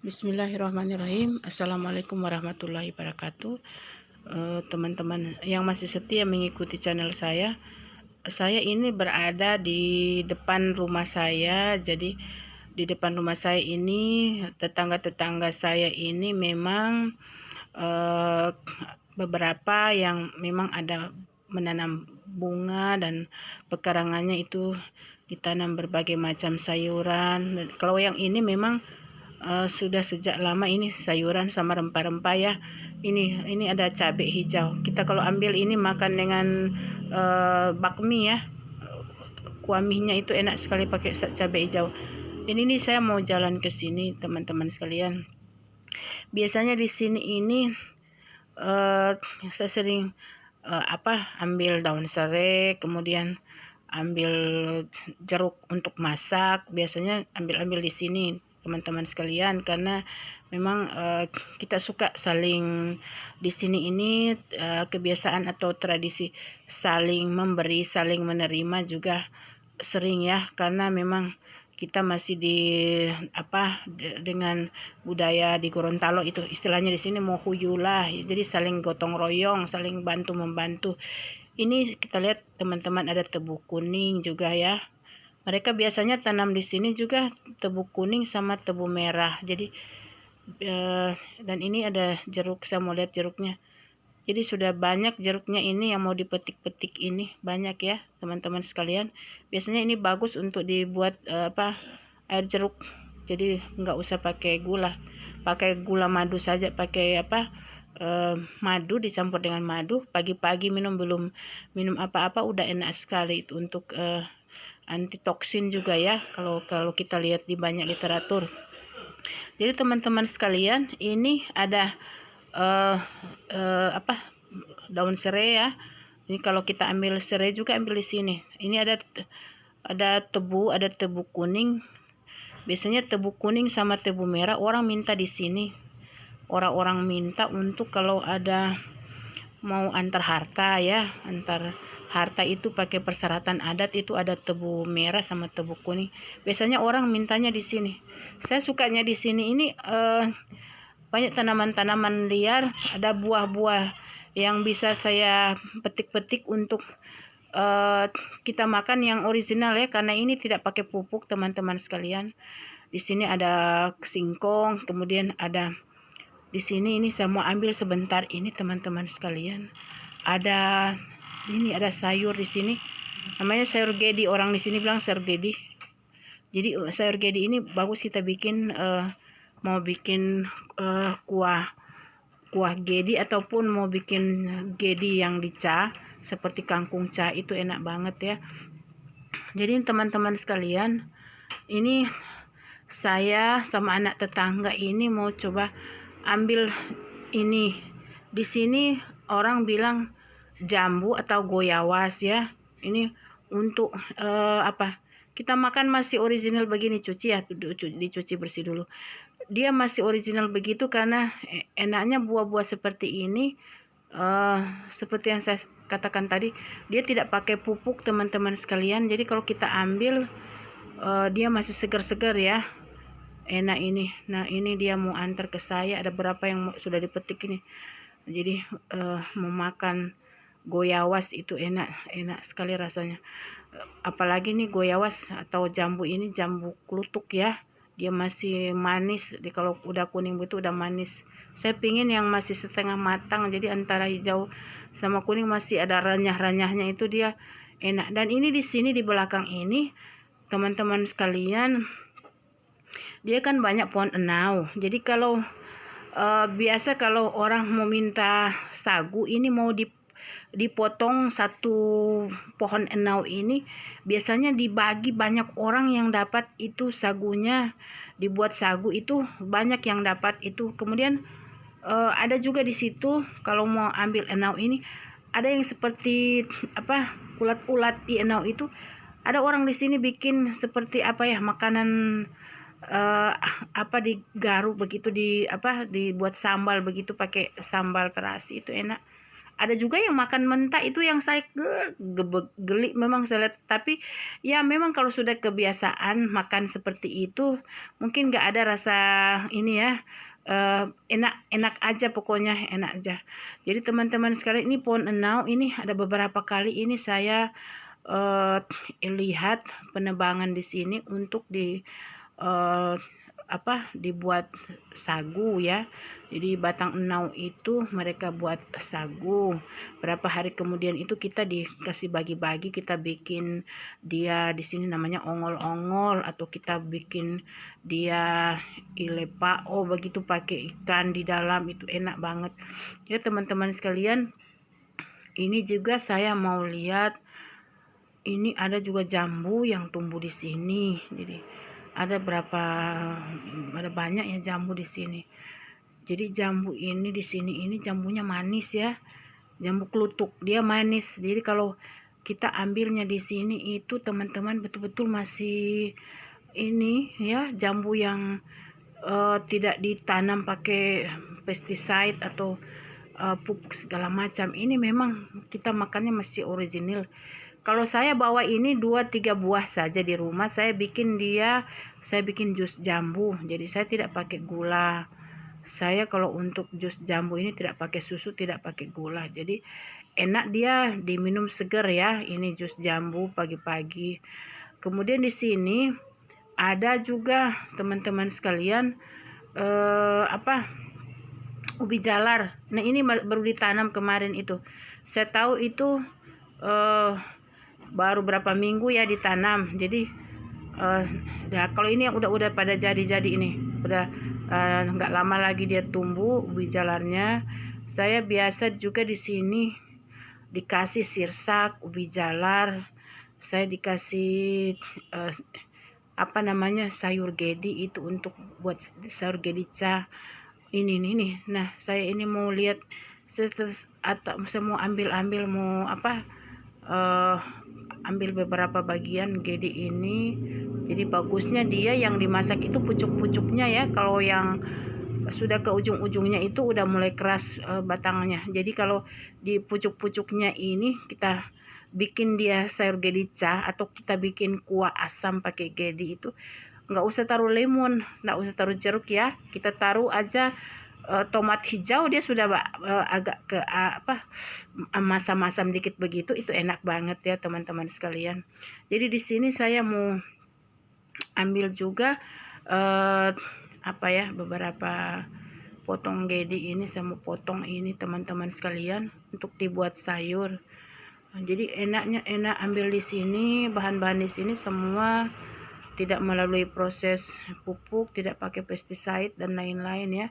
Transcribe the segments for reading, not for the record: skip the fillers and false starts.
Bismillahirrahmanirrahim. Assalamualaikum warahmatullahi wabarakatuh. Teman-teman yang masih setia mengikuti channel saya ini berada di depan rumah saya. Jadi di depan rumah saya ini tetangga-tetangga saya ini memang eh, beberapa yang memang ada menanam bunga dan pekarangannya itu ditanam berbagai macam sayuran. Kalau yang ini memang sudah sejak lama ini sayuran sama rempah-rempah ya. Ini ada cabai hijau. Kita kalau ambil ini makan dengan bakmi ya. Kuah mie-nya itu enak sekali pakai cabai hijau. Ini nih saya mau jalan ke sini teman-teman sekalian. Biasanya di sini ini uh, saya sering ambil daun serai, kemudian ambil jeruk untuk masak. Biasanya ambil di sini teman-teman sekalian, karena memang kita suka saling di sini ini, kebiasaan atau tradisi saling memberi saling menerima juga sering ya, karena memang kita masih dengan budaya di Gorontalo, itu istilahnya di sini mohuyulah, jadi saling gotong royong, saling bantu membantu. Ini kita lihat teman-teman ada tebu kuning juga ya. Mereka biasanya tanam di sini juga tebu kuning sama tebu merah. Jadi dan ini ada jeruk, saya mau lihat jeruknya. Jadi sudah banyak jeruknya ini yang mau dipetik-petik, ini banyak ya teman-teman sekalian. Biasanya ini bagus untuk dibuat air jeruk. Jadi nggak usah pakai gula madu saja, pakai madu dicampur dengan madu. Pagi-pagi belum minum apa-apa udah enak sekali itu untuk anti toksin juga ya, kalau kita lihat di banyak literatur. Jadi teman-teman sekalian, ini ada daun serai ya. Ini kalau kita ambil serai juga ambil di sini. Ini ada tebu kuning. Biasanya tebu kuning sama tebu merah orang minta di sini. Orang-orang minta untuk kalau ada mau antar harta ya, antar harta itu pakai persyaratan adat, itu ada tebu merah sama tebu kuning. Biasanya orang mintanya di sini. Saya sukanya di sini ini banyak tanaman-tanaman liar, ada buah-buah yang bisa saya petik-petik untuk kita makan yang original ya, karena ini tidak pakai pupuk teman-teman sekalian. Di sini ada singkong, kemudian ada di sini, ini saya mau ambil sebentar ini teman-teman sekalian. Ada sayur di sini. Namanya sayur gedi, orang di sini bilang sayur gedi. Jadi sayur gedi ini bagus kita bikin mau bikin kuah gedi, ataupun mau bikin gedi yang dica seperti kangkung ca, itu enak banget ya. Jadi teman-teman sekalian, ini saya sama anak tetangga ini mau coba ambil ini. Di sini orang bilang jambu atau goyawas ya. Ini untuk kita makan masih original begini, cuci ya, dicuci bersih dulu. Dia masih original begitu karena enaknya buah-buah seperti ini. Seperti yang saya katakan tadi, dia tidak pakai pupuk teman-teman sekalian. Jadi kalau kita ambil dia masih segar-segar ya, enak ini. Nah ini dia mau antar ke saya, ada berapa yang sudah dipetik ini. Jadi mau makan goyawas itu enak sekali rasanya. Apalagi nih goyawas atau jambu ini, jambu klutuk ya, dia masih manis. Kalau udah kuning itu udah manis. Saya pingin yang masih setengah matang, jadi antara hijau sama kuning masih ada renyah-renyahnya, itu dia enak. Dan ini di sini di belakang ini teman-teman sekalian, dia kan banyak pohon enau. Jadi kalau biasa kalau orang mau minta sagu, ini mau dipotong satu pohon enau ini, biasanya dibagi banyak orang yang dapat itu sagunya, dibuat sagu itu banyak yang dapat itu. Kemudian ada juga di situ kalau mau ambil enau ini, ada yang seperti ulat-ulat di enau itu. Ada orang di sini bikin seperti makanan digaruk begitu, dibuat sambal begitu, pakai sambal terasi, itu enak. Ada juga yang makan mentah, itu yang saya geli memang saya lihat. Tapi ya memang kalau sudah kebiasaan makan seperti itu, mungkin nggak ada rasa ini ya, enak aja, pokoknya enak aja. Jadi teman-teman sekalian, ini pohon enau ini ada beberapa kali ini saya lihat penebangan di sini untuk dibuat sagu ya. Jadi batang enau itu mereka buat sagu. Berapa hari kemudian itu kita dikasih bagi-bagi, kita bikin dia di sini namanya ongol-ongol, atau kita bikin dia ilepao begitu pakai ikan di dalam, itu enak banget. Ya teman-teman sekalian, ini juga saya mau lihat, ini ada juga jambu yang tumbuh di sini. Jadi ada banyak ya jambu di sini. Jadi jambu ini di sini ini jambunya manis ya. Jambu kelutuk, dia manis. Jadi kalau kita ambilnya di sini itu teman-teman betul-betul masih ini ya, jambu yang tidak ditanam pakai pesticide atau pupuk segala macam. Ini memang kita makannya masih original. Kalau saya bawa ini 2-3 buah saja di rumah, saya bikin jus jambu. Jadi saya tidak pakai gula. Saya kalau untuk jus jambu ini tidak pakai susu, tidak pakai gula. Jadi enak dia diminum seger ya. Ini jus jambu pagi-pagi. Kemudian di sini ada juga teman-teman sekalian ubi jalar. Nah, ini baru ditanam kemarin itu. Saya tahu itu baru berapa minggu ya ditanam. Jadi kalau ini yang udah pada jadi ini, udah nggak lama lagi dia tumbuh ubi jalarnya. Saya biasa juga di sini dikasih sirsak ubi jalar, saya dikasih sayur gedi, itu untuk buat sayur gedica ini nih. Nah, saya ini mau lihat saya mau ambil mau ambil beberapa bagian gedi ini. Jadi bagusnya dia yang dimasak itu pucuk-pucuknya ya. Kalau yang sudah ke ujung-ujungnya itu udah mulai keras batangnya. Jadi kalau di pucuk-pucuknya ini kita bikin dia sayur gedica, atau kita bikin kuah asam pakai gedi, itu nggak usah taruh lemon, nggak usah taruh jeruk ya. Kita taruh aja tomat hijau, dia sudah agak ke masam-masam dikit begitu, itu enak banget ya teman-teman sekalian. Jadi di sini saya mau ambil juga beberapa potong gedi ini. Saya mau potong ini teman-teman sekalian untuk dibuat sayur. Jadi enak ambil di sini, bahan-bahan di sini semua tidak melalui proses pupuk, tidak pakai pesticide dan lain-lain ya.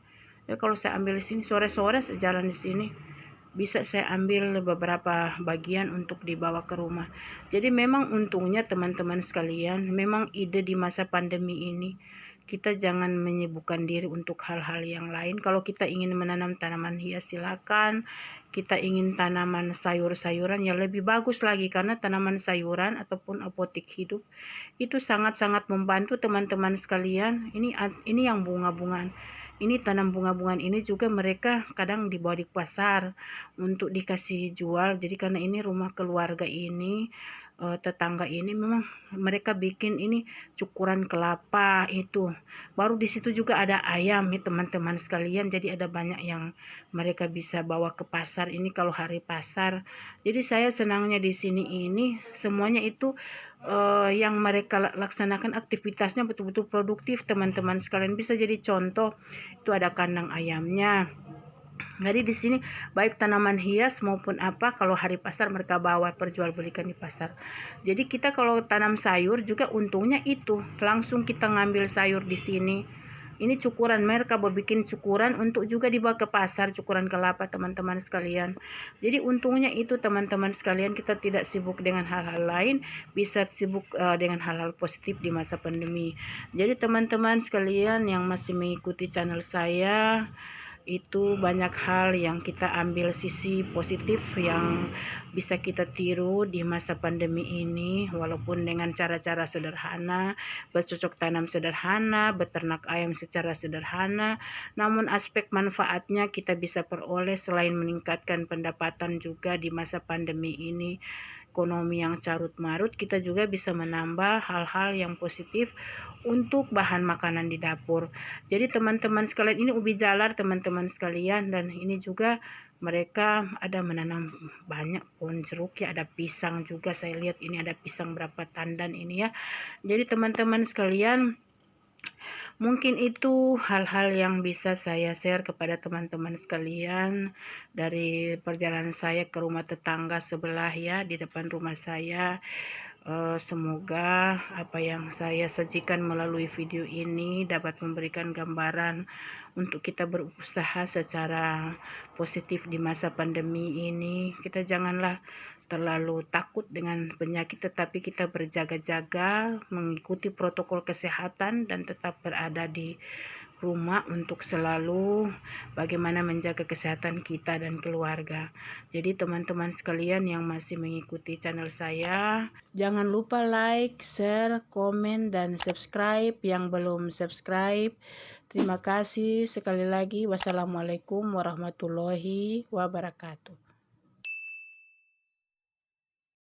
Ya kalau saya ambil di sini sore-sore sejalan di sini, bisa saya ambil beberapa bagian untuk dibawa ke rumah. Jadi memang untungnya teman-teman sekalian, memang ide di masa pandemi ini, kita jangan menyibukkan diri untuk hal-hal yang lain. Kalau kita ingin menanam tanaman hias, silakan. Kita ingin tanaman sayur-sayuran, ya lebih bagus lagi, karena tanaman sayuran ataupun apotek hidup itu sangat-sangat membantu teman-teman sekalian. Ini yang bunga-bungaan. Ini tanam bunga-bungaan ini juga mereka kadang dibawa di pasar untuk dikasih jual. Jadi karena ini rumah keluarga ini, tetangga ini memang mereka bikin ini cukuran kelapa itu. Baru di situ juga ada ayam nih teman-teman sekalian. Jadi ada banyak yang mereka bisa bawa ke pasar ini kalau hari pasar. Jadi saya senangnya di sini ini semuanya itu yang mereka laksanakan aktivitasnya betul-betul produktif teman-teman sekalian. Bisa jadi contoh, itu ada kandang ayamnya. Jadi di sini baik tanaman hias maupun kalau hari pasar mereka bawa perjualbelikan di pasar. Jadi kita kalau tanam sayur juga untungnya itu langsung kita ngambil sayur di sini. Ini cukuran, mereka bikin cukuran untuk juga dibawa ke pasar, cukuran kelapa teman-teman sekalian. Jadi untungnya itu teman-teman sekalian, kita tidak sibuk dengan hal-hal lain, bisa sibuk dengan hal-hal positif di masa pandemi. Jadi teman-teman sekalian yang masih mengikuti channel saya, itu banyak hal yang kita ambil sisi positif yang bisa kita tiru di masa pandemi ini, walaupun dengan cara-cara sederhana, bercocok tanam sederhana, beternak ayam secara sederhana, namun aspek manfaatnya kita bisa peroleh selain meningkatkan pendapatan juga di masa pandemi ini. Ekonomi yang carut marut, kita juga bisa menambah hal-hal yang positif untuk bahan makanan di dapur. Jadi teman-teman sekalian, ini ubi jalar teman-teman sekalian, dan ini juga mereka ada menanam banyak pohon jeruk ya, ada pisang juga, saya lihat ini ada pisang berapa tandan ini ya. Jadi teman-teman sekalian, mungkin itu hal-hal yang bisa saya share kepada teman-teman sekalian dari perjalanan saya ke rumah tetangga sebelah ya, di depan rumah saya. Semoga apa yang saya sajikan melalui video ini dapat memberikan gambaran untuk kita berusaha secara positif di masa pandemi ini. Kita janganlah terlalu takut dengan penyakit, tetapi kita berjaga-jaga, mengikuti protokol kesehatan, dan tetap berada di rumah untuk selalu bagaimana menjaga kesehatan kita dan keluarga. Jadi teman-teman sekalian yang masih mengikuti channel saya, jangan lupa like, share, komen, dan subscribe yang belum subscribe. Terima kasih sekali lagi. Wassalamualaikum warahmatullahi wabarakatuh.